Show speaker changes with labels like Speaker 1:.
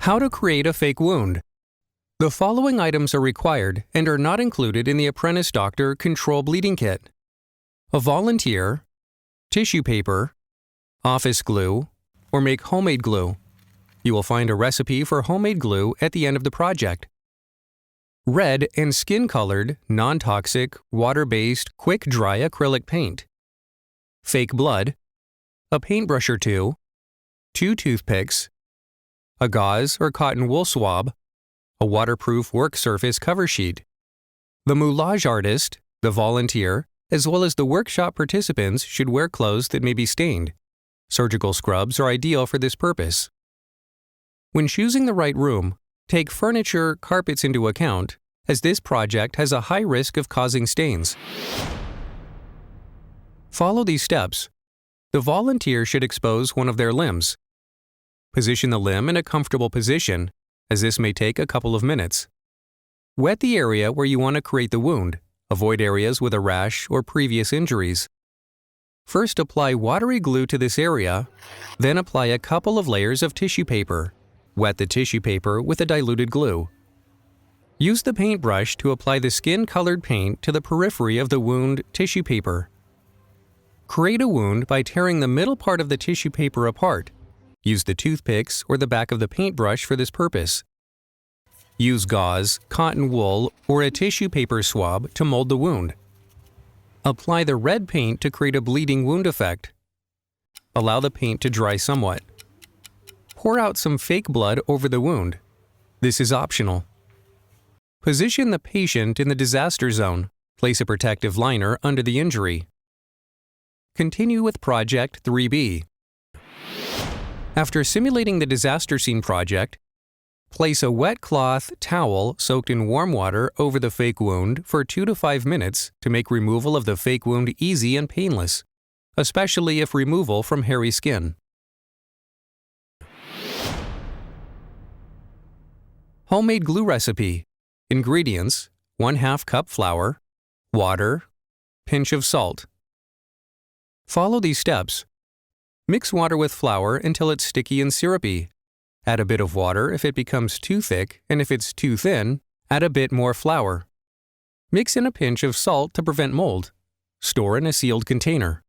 Speaker 1: How to create a fake wound. The following items are required and are not included in the Apprentice Doctor Control Bleeding Kit: a volunteer, tissue paper, office glue, or make homemade glue. You will find a recipe for homemade glue at the end of the project. Red and skin-colored, non-toxic, water-based, quick-dry acrylic paint. Fake blood, a paintbrush or two toothpicks, a gauze or cotton wool swab, a waterproof work surface cover sheet. The moulage artist, the volunteer, as well as the workshop participants should wear clothes that may be stained. Surgical scrubs are ideal for this purpose. When choosing the right room, take furniture, carpets into account, as this project has a high risk of causing stains. Follow these steps. The volunteer should expose one of their limbs. Position the limb in a comfortable position, as this may take a couple of minutes. Wet the area where you want to create the wound. Avoid areas with a rash or previous injuries. First, apply watery glue to this area, then apply a couple of layers of tissue paper. Wet the tissue paper with a diluted glue. Use the paintbrush to apply the skin-colored paint to the periphery of the wound tissue paper. Create a wound by tearing the middle part of the tissue paper apart. Use the toothpicks or the back of the paintbrush for this purpose. Use gauze, cotton wool, or a tissue paper swab to mold the wound. Apply the red paint to create a bleeding wound effect. Allow the paint to dry somewhat. Pour out some fake blood over the wound. This is optional. Position the patient in the disaster zone. Place a protective liner under the injury. Continue with Project 3B. After simulating the disaster scene project, place a wet cloth towel soaked in warm water over the fake wound for 2 to 5 minutes to make removal of the fake wound easy and painless, especially if removal from hairy skin. Homemade glue recipe. Ingredients: 1/2 cup flour, water, pinch of salt. Follow these steps. Mix water with flour until it's sticky and syrupy. Add a bit of water if it becomes too thick, and if it's too thin, add a bit more flour. Mix in a pinch of salt to prevent mold. Store in a sealed container.